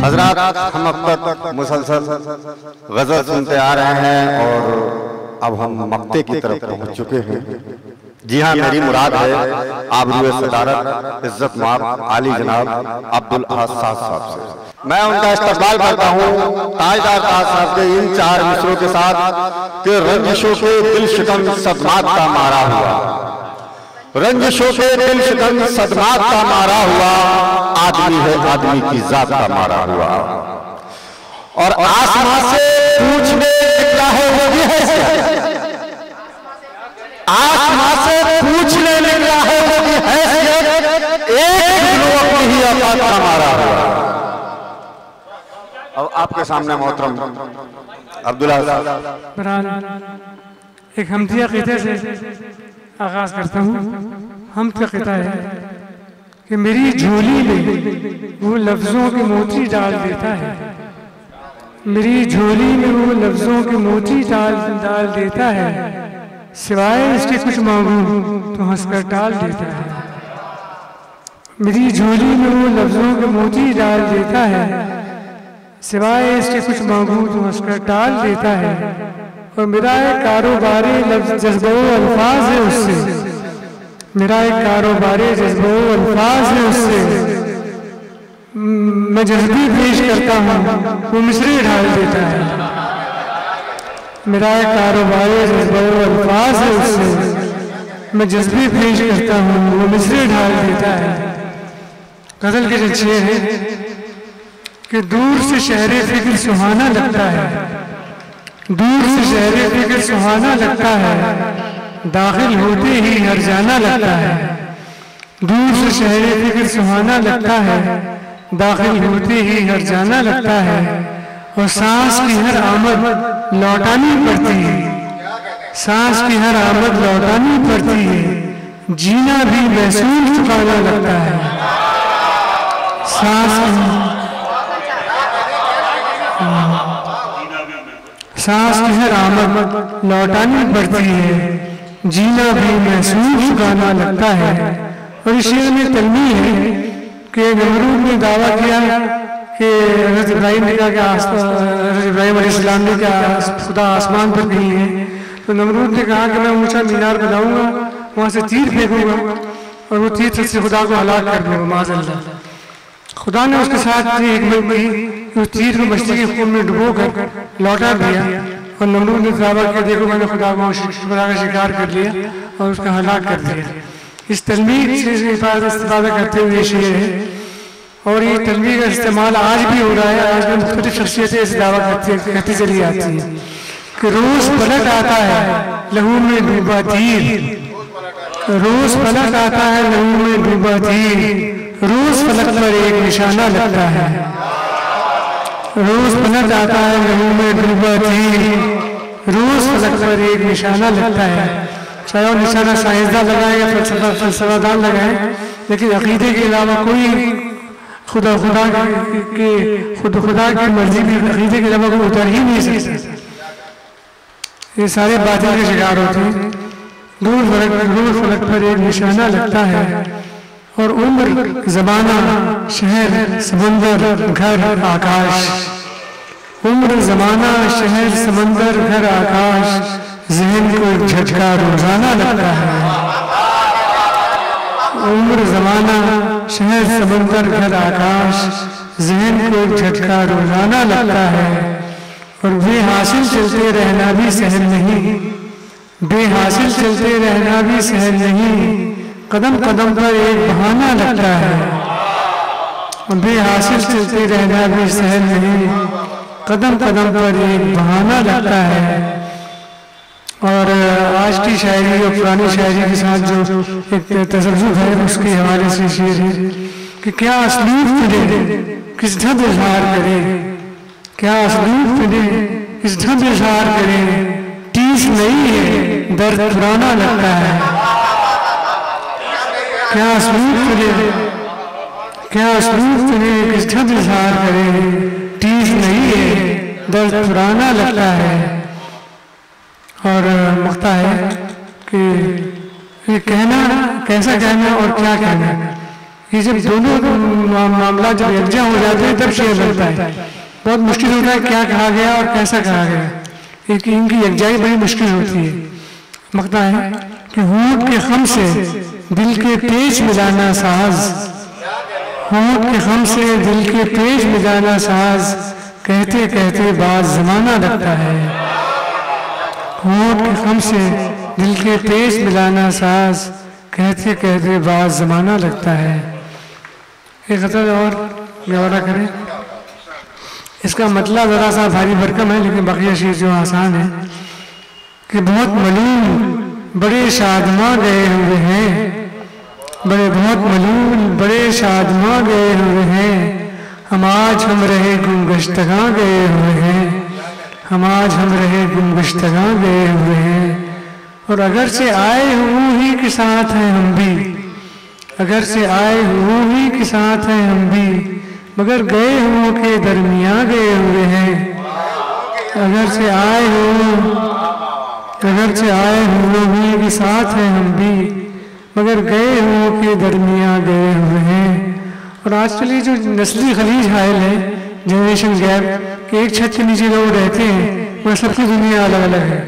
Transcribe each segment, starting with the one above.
हजरात, हम अब तक मुसलसल गजल सुनते आ रहे हैं और अब हम मक्ते की तरफ पहुंच चुके हैं। जी हाँ, मेरी मुराद है आबरूए सदारत इज्जत माब आली जनाब अब्दुल अहद साहब से। मैं उनका इस्तकबाल करता हूँ ताजदार ताज साहब के इन 4 मिसरों के साथ कि रंजिशों के दिल शिकन सदमात का मारा हुआ, रंजिशों के दिल शिकन सदमात का मारा हुआ, आदमी है आदमी की जात का मारा हुआ। और आसमां से पूछने निकला है वो भी है, आसमां से पूछने निकला है वो भी हैसियत, एक लोग ही औकात का मारा हुआ। अब आपके सामने मोहतरम अब्दुल्ला एक हमदिया क़ीदे से आगाज करता हूँ। हम का क़ीदा है कि मेरी झोली में वो लफ्जों के मोती डाल देता है, मेरी झोली में वो लफ्जों के मोती डाल देता है, सिवाय इसके कुछ मांगू तो हंसकर टाल देता है। मेरी झोली में वो लफ्जों के मोती डाल देता है, सिवाय इसके कुछ मांगू तो हंसकर टाल देता है। और मेरा एक कारोबारी जज्बो अल्फाज है उससे, मेरा एक कारोबारी जज्बो अल्फाज है उससे, मैं जज्बी पेश करता हूँ वो मिसरे ढाल देता है। मेरा एक कारोबारी जज्बो अल्फाज है उससे, मैं जज्बी पेश करता हूँ वो मिसरे ढाल देता है। गजल के जज्बे हैं कि दूर से शहरे फिक्र सुहाना लगता है, दूर से शहरे फिक्र सुहाना लगता है, दाखिल होते ही हर जाना लगता है। दूर से शहरे फिक्र सुहाना लगता है, दाखिल होते ही हर जाना लगता है। और सांस की हर आमद लौटानी पड़ती है, सांस की हर आमद लौटानी पड़ती है, जीना भी महसूस चुकाना लगता है। सांस की हर आमद लौटानी पड़ती है, जीना भी महसूस चुकाना लगता है। और इस शेर में तलमी है कि नमरूद ने दावा किया कि हज़रत इब्राहिम ने कहा कि हज़रत इब्राहिम अलैहिस्सलाम ने क्या खुदा आसमान पर कहीं है, तो नमरूद ने कहा कि मैं ऊंचा मीनार बनाऊंगा, वहाँ से तीर फेंकूंगा और वो तीर से खुदा को हलाक कर दूंगा माज़अल्लाह। खुदा ने उसके साथ ये हिकमत की, उस तीर को मछली के खून में डुबो कर लौटा दिया। और नमरूद ने दावा किया देखो मैंने खुदा का शिकार कर लिया और उसका हलाक कर दिया। इस तलमीद से इस्तेमाल करते हुए शेर है और ये तलमीद का इस्तेमाल आज भी हो रहा है। आज भी मुख्तलिफ शख्सियतें इस दावा करती चली आती है कि रोज पलट आता है लहू में डूबा तीर, रोज पलट आता है लहू में डूबा तीर, रोज फलक पर एक निशाना लगता है, रोज पलट आता है लहू में डूबा तीर, रोज फलक पर एक निशाना लगता है। चाहे वो निशाना साइंसदान लगाए या फलसफादान लगाए, लेकिन अकीदे के अलावा कोई खुदा की मर्जी भी अकीदे के अलावा कोई उतर ही नहीं सकता। ये सारे बातें के शिकार होते हैं। रोज फलक पर एक निशाना लगता है और उम्र ज़माना शहर समंदर घर आकाश, उम्र ज़माना शहर समंदर घर आकाश, ज़हन को एक झटका रोजाना लगता है। उम्र ज़माना शहर समंदर घर आकाश, ज़हन को एक झटका रोजाना लगता है। और बेहासिल चलते रहना भी सहल नहीं, बेहासिल चलते रहना भी सहल नहीं, कदम कदम पर एक बहाना लगता है। बेहासिल चलते रहना भी सहल नहीं, कदम कदम पर एक बहाना लगता है। और आज की शायरी और पुरानी शायरी के साथ जो एक तसल्जुल है उसके हवाले से शेर है कि क्या असलूब तुझे किस ढंग इज़हार करे, क्या असलूब तुझे किस ढंग इज़हार करे, टीस नहीं है दर्द पुराना लगता है। क्या असलूब तुझे किस ढंग इज़हार करे, टीस नहीं है दर्द पुराना लगता है। और मख्ता है कि ये कहना कैसा कहना और क्या कहना, ये जब दोनों मामला जब यकजा हो जाते हैं तब शेर बनता है। बहुत मुश्किल होता है क्या कहा गया और कैसा कहा गया, एक इनकी यकजाई बड़ी मुश्किल होती है। मकता है कि होंठ के खम से दिल के पेच मिलाना साज, होंठ के खम से दिल के पेच मिलाना साज, कहते कहते बात जमाना लगता है। होंठ के खम से दिल के पेच मिलाना साज, कहते कहते बात जमाना लगता है। एक गज़ल और बेवारा करें। इसका मतलब ज़रा सा भारी भरकम है, लेकिन बकिया शेर जो आसान है कि बहुत मलूम बड़े शादमा गए हुए हैं, बहुत मलूम बड़े शादमा गए हुए हैं, हम आज हम रहे गुमगश्तगा गए हुए हैं, हम आज हम रहे गुमगश्तगा गए हुए हैं। और अगर से आए हुए ही के साथ हैं हम भी, अगर से आए हुए ही के साथ हैं हम भी, मगर गए हुओं के दरमियाँ गए हुए हैं। अगर से आए हुए के साथ हैं हम भी, मगर गए हुओं के दरमियाँ गए हुए हैं। और आजकल ये जो नस्ली खलीज हायल है, जनरेशन गैप, कि एक छत के नीचे लोग रहते हैं, वह सबकी दुनिया अलग अलग है,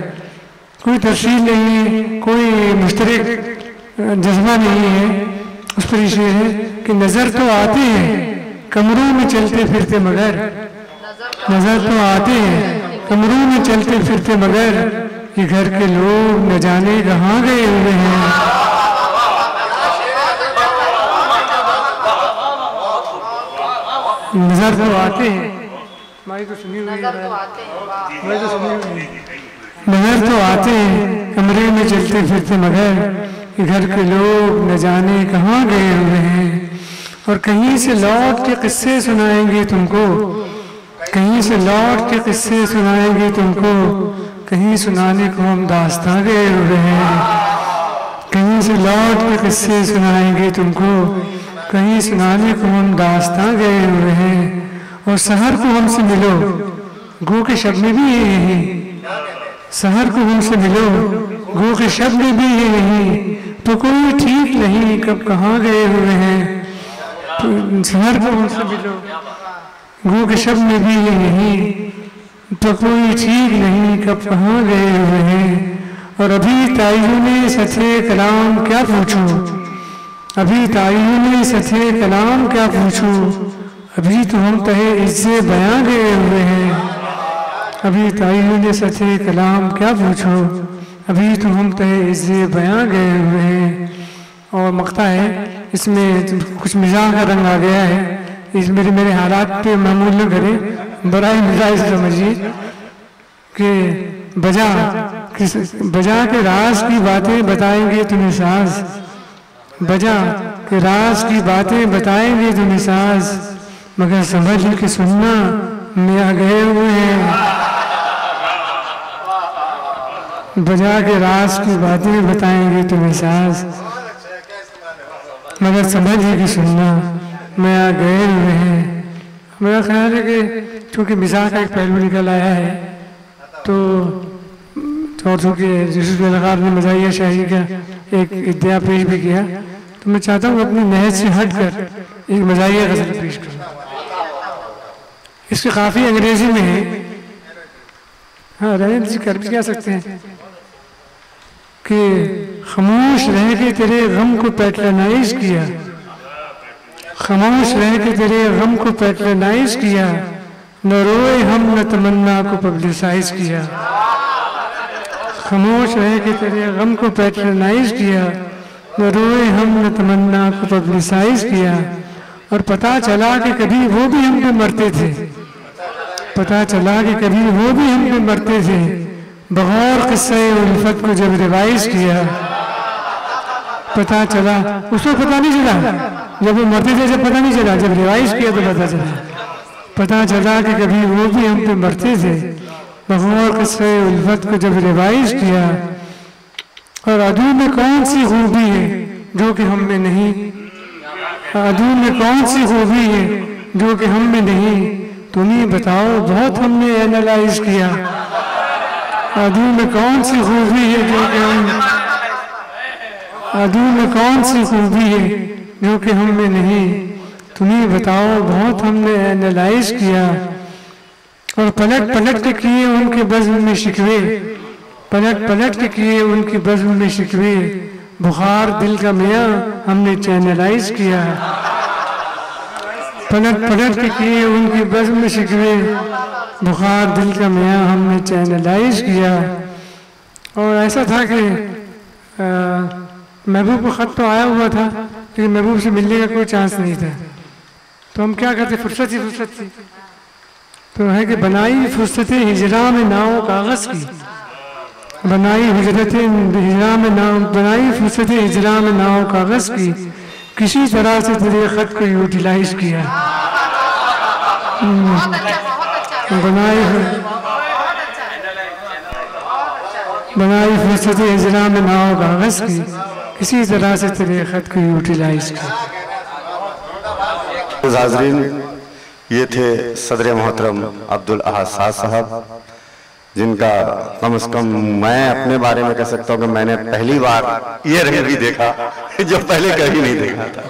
कोई तफसील नहीं है, कोई मुश्तरक जज्बा नहीं है। उस पर ये है कि नज़र तो आते हैं कमरों में चलते फिरते, मगर नज़र तो आते हैं कमरों में चलते फिरते, मगर ये घर के लोग न जाने कहाँ गए हुए हैं। नज़र तो आते हैं, माई तो सुनी हुई है, माई तो सुनी हुई है। नज़र तो आते हैं कमरे में चलते फिरते, मगर घर के लोग न जाने कहाँ गए हुए हैं। और कहीं से लौट के किस्से सुनाएंगे तुमको, कहीं से लौट के किस्से सुनाएंगे तुमको, कहीं सुनाने को हम दास्तां गए हुए हैं। कहीं से लौट के किस्से सुनाएंगे तुमको, कहीं सुनाने को हम दास्तां गए हुए हैं। और सहर को हमसे मिलो, गो के शब्द में भी ये यही, सहर को हमसे मिलो, गो के शब्द में भी ये यही, तो कोई ठीक नहीं कब कहाँ गए हुए हैं। तो सहर को हमसे मिलो, गो के शब्द में भी ये यही, तो कोई ठीक नहीं कब कहाँ गए हुए हैं। और अभी ताइयों ने सथे कलाम क्या पूछूं, अभी ताइयों ने सथे कलाम क्या पूछूं, अभी तो हम तहे इज्जे बयां गए हुए हैं। अभी ताइयों ने सथे कलाम क्या पूछो, अभी तो हम तहे इज्जे बयां गए हुए हैं। और मकता है इसमें कुछ मिजाज का रंग आ गया है, इस मेरे हालात पे मामूल न करे, बड़ा ही मिजाज समझिए कि बजा के राज की बातें बताएंगे तुम्हें साज, बजा के राज की बातें बताएंगे तुम्हें साज, मगर समझ के सुनना में आ गए हुए हैं। बजा के राज की बातें बताएंगे तुम्हें साज, मगर समझ के सुनना में आ गए हुए हैं। मेरा ख्याल है कि चूँकि मिजाज का एक पहलू निकल आया है, तो चूँकि यूसुफ अलगार ने मज़ाहिया शायरी का एक इद्या पेश भी किया, तो मैं चाहता हूँ अपनी नहज से हट कर एक मज़ाहिया गज़ल पेश करूँ। इसके काफ़ी अंग्रेजी में है, हाँ रहे जी कर भी कह सकते हैं कि खामोश रह के तेरे गम को पैट्रनाइज किया, खामोश रह के तेरे गम को पैट्रनाइज किया, न रोए हम न तमन्ना को पब्लिसाइज किया। खामोश रह के तेरे गम को पैट्रनाइज किया, न रोए हम न तमन्ना को पब्लिसाइज किया। और पता चला कि कभी वो भी हम पे मरते थे, पता चला कि कभी वो भी हम पे मरते थे, बगौर किस्से उल्फत को जब रिवाइज किया। पता चला, उसको पता नहीं चला जब वो मरते थे, जब पता नहीं चला, जब रिवाइज किया तो पता चला। पता चला कि कभी वो भी हम पे मरते थे, बगौर किस्से उल्फत को जब रिवाइज किया। और अदू में कौन सी खूबी है जो कि हम में नहीं, अदू में कौन सी खूबी है जो कि हम में नहीं, तुम ही बताओ बहुत हमने एनालाइज किया। अदू में कौन सी खूबी है जो कि हम, अदू में कौन सी खूबी है जो कि हम में नहीं, तुम ही बताओ। बहुत हमने एनालाइज किया और पलट पलट के किए उनके बज़्म में शिकवे, पलट पलट के किए उनकी बज़्म में शिकवे। बुखार दिल का मियाँ हमने चैनलाइज किया, पलट पलट के किए उनकी बज़्म में शिकवे। बुखार दिल का मियाँ हमने चैनलाइज किया। और ऐसा था कि महबूब को ख़त तो आया हुआ था, लेकिन महबूब से मिलने का कोई चांस नहीं था। तो हम क्या करते, फुर्सत थी। तो है कि बनाई फुर्सत हिजरा में नाव कागज़ की, बनाई हिजरा में नाव, बनाई फुर्सत हिजरा में नाव कागज़ की, किसी तरह से तेरे ख़त को यूटिलाइज किया। बनाई फुर्सत हिजरा में नाव कागज़ की, किसी तरह से तेरे ख़त को यूटिलाइज किया। नाज़रीन, ये थे सदर मोहतरम अब्दुल अहद साद साहब, जिनका कम से कम मैं अपने बारे में कह सकता हूँ कि मैंने पहली बार ये रंग भी देखा जो पहले कभी नहीं देखा था।